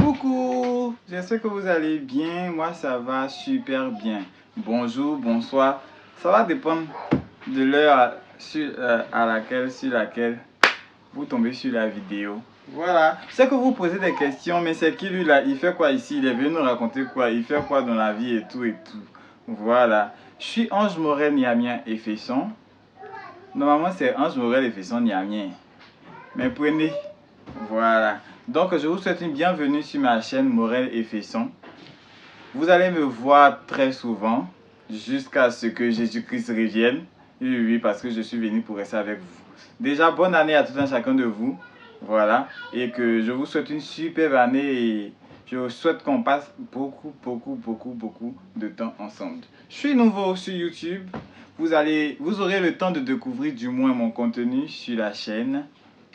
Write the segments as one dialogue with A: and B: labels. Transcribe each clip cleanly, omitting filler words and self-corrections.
A: Coucou, j'espère que vous allez bien. Moi, ça va super bien. Bonjour, bonsoir. Ça va dépendre de l'heure sur laquelle vous tombez sur la vidéo. Voilà. Je sais que vous posez des questions, mais c'est qui lui là? Il fait quoi ici? Il est venu nous raconter quoi? Il fait quoi dans la vie et tout et tout. Voilà. Je suis Ange Morel Niamien et Fesson. Normalement, c'est Ange Morel et Fesson Niamien. Mais prenez. Voilà. Donc, je vous souhaite une bienvenue sur ma chaîne Morel et Fesson. Vous allez me voir très souvent jusqu'à ce que Jésus-Christ revienne. Oui, parce que je suis venu pour rester avec vous. Déjà, bonne année à tout un chacun de vous. Voilà. Et que je vous souhaite une superbe année et je vous souhaite qu'on passe beaucoup de temps ensemble. Je suis nouveau sur YouTube. Vous aurez le temps de découvrir du moins mon contenu sur la chaîne.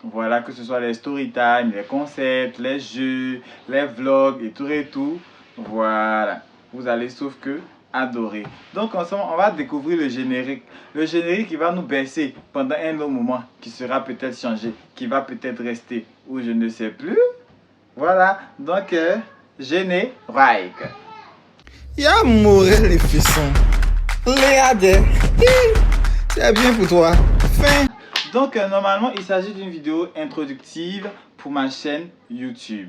A: Voilà, que ce soit les story time, les concepts, les jeux, les vlogs et tout. Voilà, vous allez sauf que adorer. Donc ensemble, on va découvrir le générique. Le générique qui va nous bercer pendant un long moment, qui sera peut-être changé, qui va peut-être rester ou je ne sais plus. Voilà, donc générique.
B: Y'a Morel et Fesson. Regardez, c'est bien pour toi. Fin.
A: Donc normalement il s'agit d'une vidéo introductive pour ma chaîne YouTube.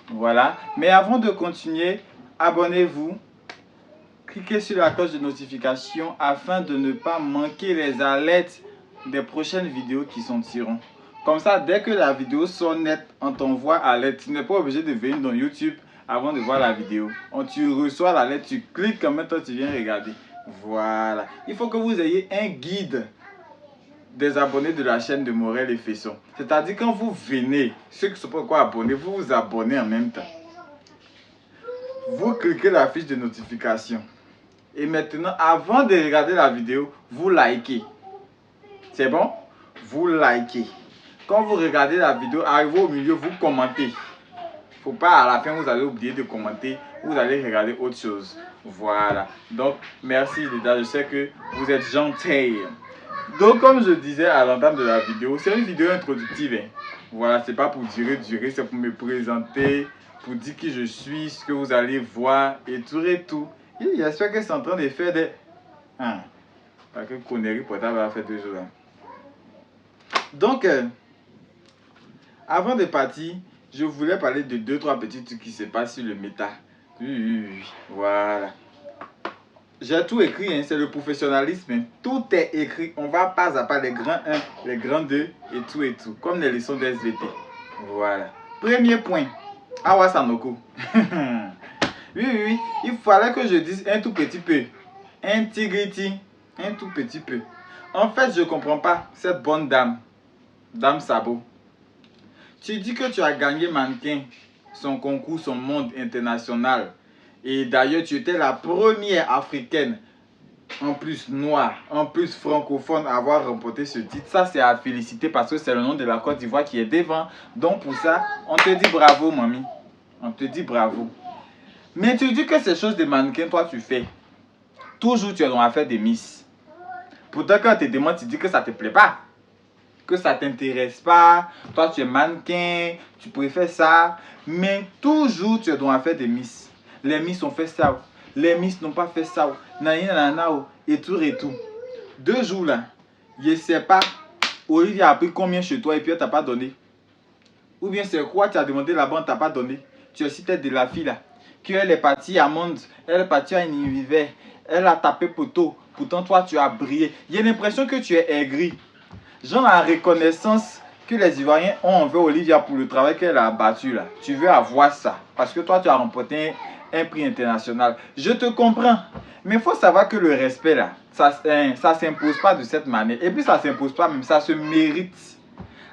A: Voilà. Mais avant de continuer, abonnez-vous. Cliquez sur la cloche de notification afin de ne pas manquer les alertes des prochaines vidéos qui sortiront. Comme ça, dès que la vidéo sort nette, on t'envoie alerte. Tu n'es pas obligé de venir dans YouTube avant de voir la vidéo. Tu reçois l'alerte, tu cliques comme maintenant tu viens regarder. Voilà. Il faut que vous ayez un guide des abonnés de la chaîne de Morel et Fesson. C'est-à-dire quand vous venez, ceux qui ne sont pas encore abonnés, vous vous abonnez en même temps. Vous cliquez la fiche de notification. Et maintenant, avant de regarder la vidéo, vous likez. C'est bon? Vous likez. Quand vous regardez la vidéo, arrivez au milieu, vous commentez. Faut pas à la fin, vous allez oublier de commenter. Vous allez regarder autre chose. Voilà. Donc, merci les gars. Je sais que vous êtes gentils. Donc, comme je disais à l'entame de la vidéo, c'est une vidéo introductive. Hein. Voilà, c'est pas pour durer, c'est pour me présenter, pour dire qui je suis, ce que vous allez voir et tout. Et j'espère que c'est en train de faire des... Ah, parce que connerie portable va faire 2 jours. Hein. Donc, avant de partir, je voulais parler de 2-3 petits trucs qui se passent sur le méta. Oui. Voilà. J'ai tout écrit, hein, c'est le professionnalisme. Hein. Tout est écrit. On va pas à pas les grands 1, les grands 2 et tout. Comme les leçons d'SVT. Voilà. Premier point. Awa Sanoko. Oui. Il fallait que je dise un tout petit peu. Integrity. Un tout petit peu. En fait, je comprends pas cette bonne dame. Dame Sabo. Tu dis que tu as gagné mannequin. Son concours, son monde international. Et d'ailleurs, tu étais la première africaine, en plus noire, en plus francophone, à avoir remporté ce titre. Ça, c'est à féliciter parce que c'est le nom de la Côte d'Ivoire qui est devant. Donc, pour ça, on te dit bravo, mamie. On te dit bravo. Mais tu dis que ces choses de mannequin, toi, tu fais. Toujours, tu es dans l'affaire des Miss. Pourtant, quand on te demande, tu dis que ça ne te plaît pas. Que ça ne t'intéresse pas. Toi, tu es mannequin, tu préfères ça. Mais toujours, tu es dans l'affaire des Miss. Les Miss ont fait ça. Les Miss n'ont pas fait ça. Et tout. 2 jours là. Je ne sais pas. Olivier a pris combien chez toi et puis elle t'a pas donné. Ou bien c'est quoi tu as demandé là-bas, on t'a pas donné. Tu as cité de la fille là. Qu'elle est partie à Monde. Elle est partie à Univiver. Elle a tapé poteau. Pourtant toi tu as brillé. J'ai l'impression que tu es aigri. Genre la reconnaissance que les Ivoiriens ont envers Olivia pour le travail qu'elle a abattu là. Tu veux avoir ça. Parce que toi tu as remporté un prix international. Je te comprends. Mais il faut savoir que le respect là, ça s'impose pas de cette manière. Et puis ça s'impose pas même, ça se mérite.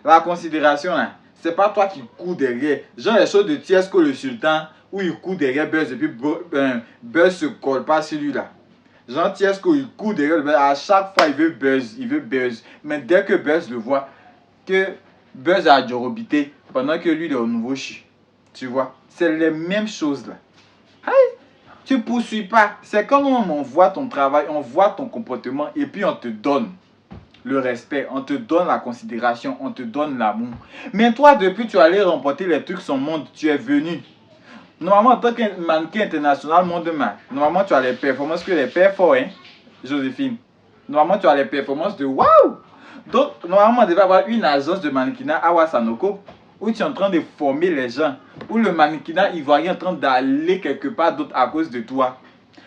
A: La considération là, c'est pas toi qui cours derrière. Genre les choses de Tiesco le sultan, où il court derrière Buzz et puis Buzz se colle pas sur lui là. Genre Tiesco il court derrière, à chaque fois il veut Buzz. Mais dès que Buzz le voit, que Buzz a jorobité pendant que lui il est au nouveau chi. Tu vois, c'est les mêmes choses là. Hey, tu ne poursuis pas. C'est quand on voit ton travail, on voit ton comportement et puis on te donne le respect, on te donne la considération, on te donne l'amour. Mais toi, depuis tu allais remporter les trucs son monde, tu es venu. Normalement, en tant que mannequin international monde mal, normalement, tu as les performances que les pères font, hein, Joséphine. Normalement, tu as les performances de waouh! Donc, normalement, on devait avoir une agence de mannequinat à Wassanoko où tu es en train de former les gens, où le mannequinat ivoirien est en train d'aller quelque part d'autre à cause de toi.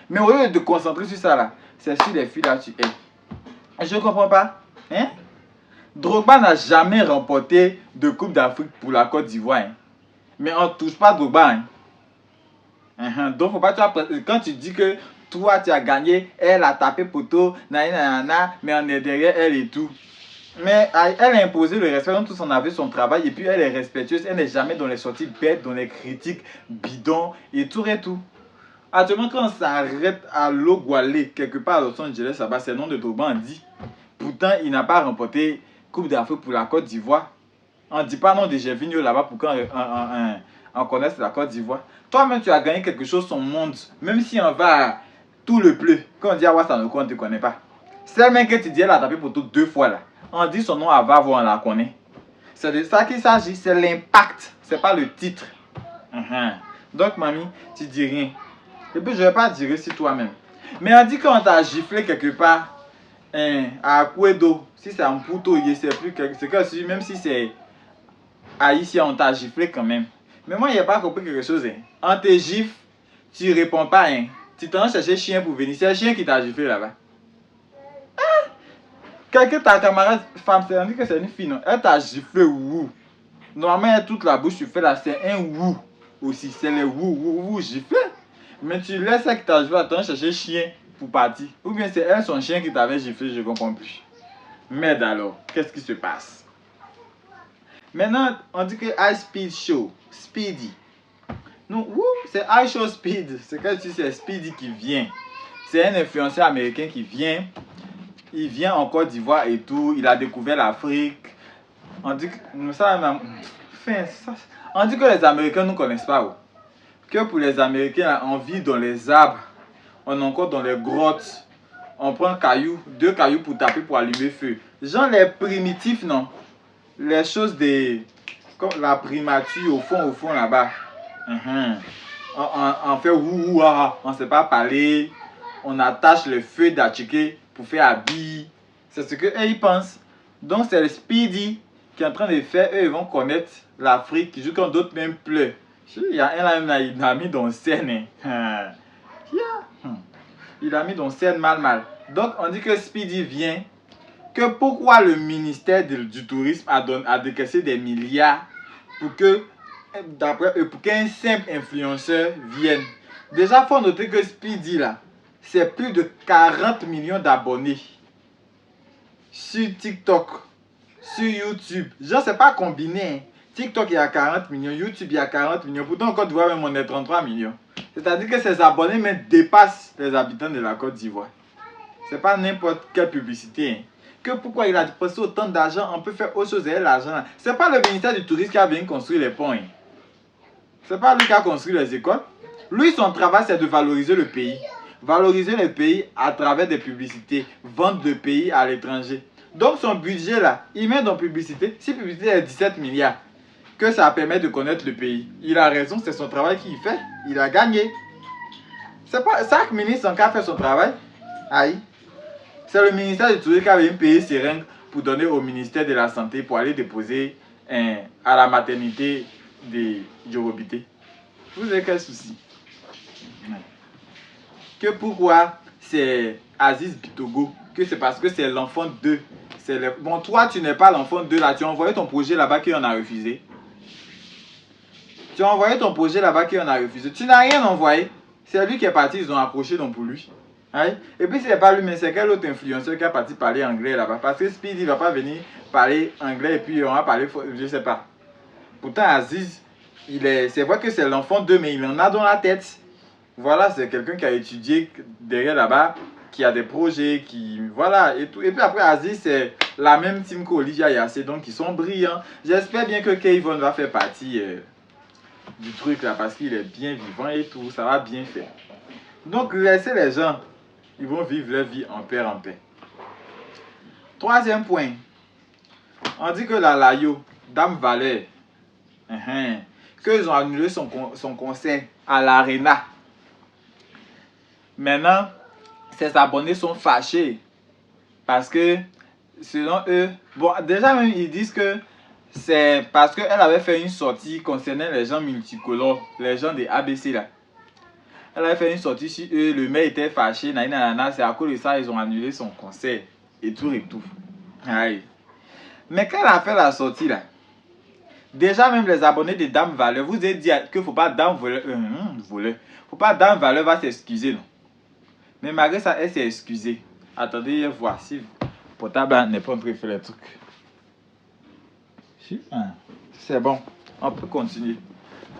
A: Mais au lieu de te concentrer sur ça là, c'est sur les filles là tu es. Je ne comprends pas. Hein? Drogba n'a jamais remporté de Coupe d'Afrique pour la Côte d'Ivoire. Hein? Mais on ne touche pas Drogba. Hein? Donc, faut pas, quand tu dis que toi tu as gagné, elle a tapé poteau, mais on est derrière elle et tout. Mais elle a imposé le respect, donc tous on a vu son travail et puis elle est respectueuse, elle n'est jamais dans les sorties bêtes, dans les critiques bidons et tout et tout. Actuellement, quand on s'arrête à Logwale, quelque part à Los Angeles, c'est le nom de Drogba, on dit. Pourtant, il n'a pas remporté Coupe d'Afrique pour la Côte d'Ivoire. On ne dit pas non de Gervinho là-bas pour qu'on connaisse la Côte d'Ivoire. Toi-même, tu as gagné quelque chose au monde, même si on va à tout le bleu. Quand on dit à Wassanoko, on ne te connaît pas. C'est le mec que tu dis, elle a tapé pour tout 2 fois là. On dit son nom à Vavo, on la connaît. C'est de ça qu'il s'agit, c'est l'impact, c'est pas le titre. Donc, mamie, tu dis rien. Et puis, je ne vais pas dire si toi-même. Mais on dit qu'on t'a giflé quelque part à Kouedo. Si c'est un pouto, c'est plus que même si c'est haïtien, on t'a giflé quand même. Mais moi, il n'y a pas compris quelque chose. Hein. On te gifle, tu réponds pas. Hein. Tu t'en chercher chien pour venir. C'est un chien qui t'a giflé là-bas. Ah! Quelqu'un, ta camarade femme, c'est on dit que c'est une fille, non? Elle t'a giflé, wou. Normalement, toute la bouche, tu fais là, c'est un wou aussi. C'est le wou giflé. Mais tu laisses ça qui t'a giflé, attends, chercher chien pour partir. Ou bien c'est elle, son chien qui t'avait giflé, je comprends plus. Merde alors, qu'est-ce qui se passe? Maintenant, on dit que High Speed Show, Speedy. Non, c'est High Show Speed. C'est que c'est Speedy qui vient. C'est un influenceur américain qui vient. Il vient en Côte d'Ivoire et tout. Il a découvert l'Afrique. On dit que on dit que les Américains ne nous connaissent pas. Oh. Que pour les Américains, on vit dans les arbres. On est encore dans les grottes. On prend un caillou, 2 cailloux pour taper pour allumer feu. Genre les primitifs, non? Les choses de... Comme la primature au fond là-bas. On fait ouah, on ne sait pas parler. On attache le feu d'Achike pour faire habiller. C'est ce qu'eux ils pensent. Donc c'est le Speedy qui est en train de faire. Eux ils vont connaître l'Afrique jusqu'à quand d'autres même pleurent. Il y a un là, il a mis dans scène. Il a mis dans scène mal. Donc on dit que Speedy vient. Que pourquoi le ministère du tourisme a décaissé des milliards pour que, pour qu'un simple influenceur vienne. Déjà, il faut noter que Speedy là, c'est plus de 40 millions d'abonnés sur TikTok, sur YouTube. Genre, c'est pas combiné. Hein. TikTok, il y a 40 millions, YouTube, il y a 40 millions. Pourtant, en Côte d'Ivoire, même on est 33 millions. C'est-à-dire que ses abonnés même dépassent les habitants de la Côte d'Ivoire. C'est pas n'importe quelle publicité. Hein. Que pourquoi il a dépensé autant d'argent, on peut faire autre chose avec l'argent. C'est pas le ministère du tourisme qui a venu construire les ponts. Hein. C'est pas lui qui a construit les écoles. Lui, son travail, c'est de valoriser le pays. Valoriser le pays à travers des publicités. Vendre le pays à l'étranger. Donc, son budget, là, il met dans publicité. Si publicité est 17 milliards, que ça permet de connaître le pays. Il a raison, c'est son travail qu'il fait. Il a gagné. C'est pas chaque ministre qui a fait son travail. Aïe. C'est le ministère du Tourisme qui avait payé seringue pour donner au ministère de la Santé pour aller déposer à la maternité de Yorobité. Vous avez quel souci? Que pourquoi c'est Aziz Bitogo? Que c'est parce que c'est l'enfant 2. Bon, toi, tu n'es pas l'enfant 2 là. Tu as envoyé ton projet là-bas qui en a refusé. Tu as envoyé ton projet là-bas qui en a refusé. Tu n'as rien envoyé. C'est lui qui est parti, ils ont approché donc pour lui. Et puis c'est pas lui, mais c'est quel autre influenceur qui a parti parler anglais là-bas. Parce que Speedy ne va pas venir parler anglais et puis on va parler, je sais pas. Pourtant Aziz, c'est vrai que c'est l'enfant 2, mais il en a dans la tête. Voilà, c'est quelqu'un qui a étudié derrière là-bas, qui a des projets, qui... Voilà, et tout. Et puis après Aziz, c'est la même team qu'Olivia Yassé, donc ils sont brillants. J'espère bien que Kayvon va faire partie du truc là, parce qu'il est bien vivant et tout, ça va bien faire. Donc laissez les gens... Ils vont vivre leur vie en paix, en paix. 3e point. On dit que la Layo, Dame Valère, qu'ils ont annulé son concert à l'Arena. Maintenant, ses abonnés sont fâchés. Parce que, selon eux, bon, déjà même, ils disent que c'est parce qu'elle avait fait une sortie concernant les gens multicolores, les gens des ABC là. Elle avait fait une sortie sur eux, le maire était fâché, c'est à cause de ça ils ont annulé son concert et tout et tout. Aïe. Mais quand elle a fait la sortie là, déjà même les abonnés de Dame Valeur, vous avez dit qu'il ne faut pas Dame Valeur, faut pas Dame Valeur va s'excuser non. Mais malgré ça, elle s'est excusée. Attendez, voici. Portable n'est pas en train de faire les trucs. C'est bon, on peut continuer.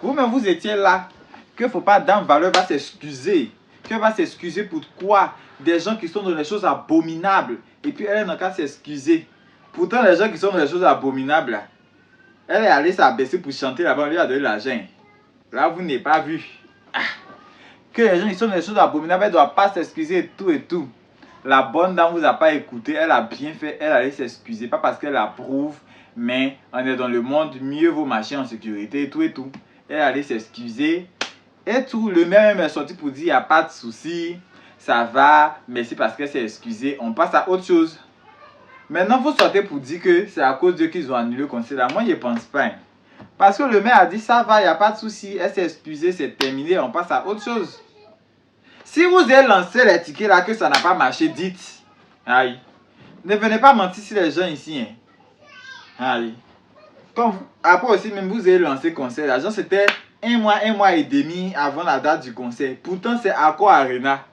A: Vous-même, vous étiez là. Que faut pas Dame Valeur va s'excuser. Que va s'excuser pour quoi? Des gens qui sont dans les choses abominables. Et puis elle n'a qu'à s'excuser. Pourtant, les gens qui sont dans les choses abominables, là, elle est allée s'abaisser pour chanter là-bas, on lui a donné l'argent. Là, vous n'avez pas vu. Que les gens qui sont dans les choses abominables, elle ne doit pas s'excuser et tout et tout. La bonne dame vous a pas écouté, elle a bien fait, elle allait s'excuser. Pas parce qu'elle approuve, mais on est dans le monde, mieux vaut marcher en sécurité et tout et tout. Elle allait s'excuser. Et tout, le même est sorti pour dire, il n'y a pas de souci, ça va, merci parce qu'elle s'est excusée, on passe à autre chose. Maintenant, vous sortez pour dire que c'est à cause d'eux qu'ils ont annulé le concert là. Moi, je ne pense pas. Parce que le maire a dit, ça va, il n'y a pas de souci, elle s'est excusée, c'est terminé, on passe à autre chose. Si vous avez lancé les tickets là, que ça n'a pas marché, dites. Aïe. Ne venez pas mentir sur les gens ici. Hein. Aïe. Après aussi, même vous avez lancé le concert, l'argent c'était un mois et demi avant la date du concert. Pourtant, c'est Accor Arena.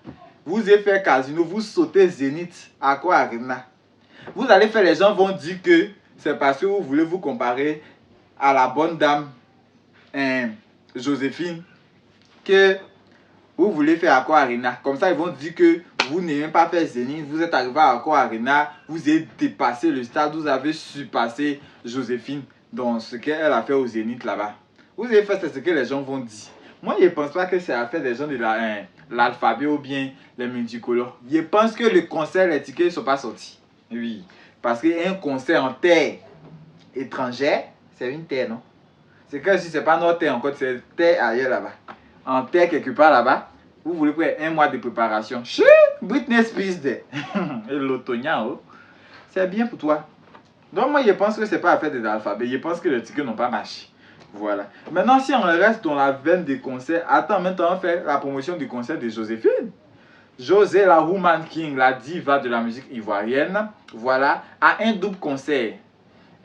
A: Vous avez fait casino, vous sautez Zénith, Accor Arena. Vous allez faire, les gens vont dire que c'est parce que vous voulez vous comparer à la bonne dame Joséphine que vous voulez faire Accor Arena. Comme ça, ils vont dire que vous n'avez même pas fait Zénith, vous êtes arrivé à Accor Arena, vous avez dépassé le stade, vous avez surpassé Joséphine dans ce qu'elle a fait au Zénith là-bas. Vous avez fait ce que les gens vont dire. Moi, je ne pense pas que c'est à faire des gens de l'alphabet ou bien les multicolores. Je pense que le concert, les tickets ne sont pas sortis. Oui. Parce qu'un concert en terre étrangère, c'est une terre, non? C'est comme si ce n'est pas notre terre encore, c'est terre ailleurs là-bas. En terre quelque part là-bas, vous voulez prendre un mois de préparation. Chut! Britney Spears, et l'automne, oh. C'est bien pour toi. Donc moi, je pense que ce n'est pas à faire des alphabets. Je pense que les tickets n'ont pas marché. Voilà. Maintenant, si on reste dans la veine des concerts, attends, maintenant on fait la promotion du concert de Joséphine. José, la Woman King, la diva de la musique ivoirienne, voilà, a un double concert.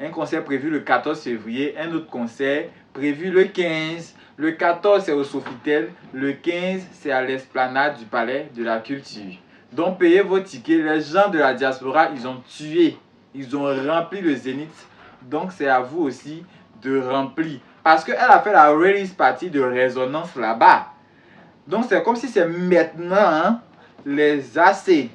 A: Un concert prévu le 14 février, un autre concert prévu le 15. Le 14, c'est au Sofitel. Le 15, c'est à l'esplanade du Palais de la Culture. Donc, payez vos tickets. Les gens de la diaspora, ils ont tué. Ils ont rempli le Zénith. Donc, c'est à vous aussi de remplir. Parce qu'elle a fait la release party de Résonance là-bas. Donc, c'est comme si c'est maintenant, hein, les AC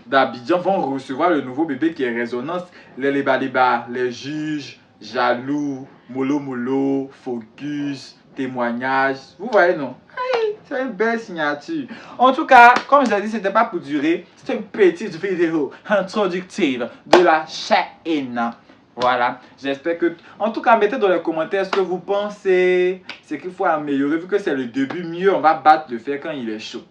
A: d'Abidjan vont recevoir le nouveau bébé qui est Résonance. Les Liba, les Juges, Jaloux, Molo Molo, Focus, Témoignage. Vous voyez, non? C'est une belle signature. En tout cas, comme je l'ai dit, ce n'était pas pour durer. C'est une petite vidéo introductive de la chaîne. Voilà, j'espère que... En tout cas, mettez dans les commentaires ce que vous pensez. Ce qu'il faut améliorer. Vu que c'est le début, mieux on va battre le fer quand il est chaud.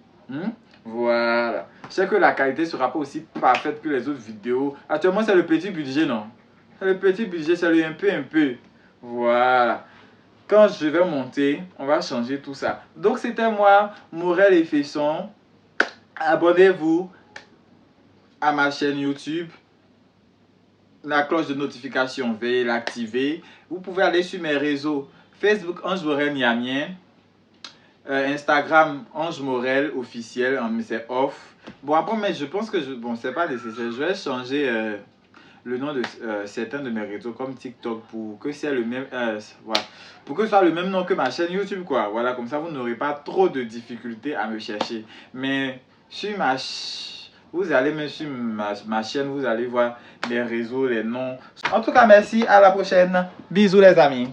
A: Voilà. Je sais que la qualité ne sera pas aussi parfaite que les autres vidéos. Actuellement, c'est le petit budget, non? C'est le petit budget, c'est le un peu. Voilà. Quand je vais monter, on va changer tout ça. Donc, c'était moi, Morel et Fesson. Abonnez-vous à ma chaîne YouTube. La cloche de notification, veuillez l'activer. Vous pouvez aller sur mes réseaux. Facebook, Ange Morel Niamien. Instagram, Ange Morel officiel, mais c'est off. Bon, après, mais je pense que bon, c'est pas nécessaire. Je vais changer le nom de certains de mes réseaux comme TikTok pour que c'est le même, voilà, pour que ce soit le même nom que ma chaîne YouTube, quoi. Voilà, comme ça, vous n'aurez pas trop de difficultés à me chercher. Mais sur vous allez même sur ma chaîne, vous allez voir les réseaux, les noms. En tout cas, merci, à la prochaine. Bisous les amis.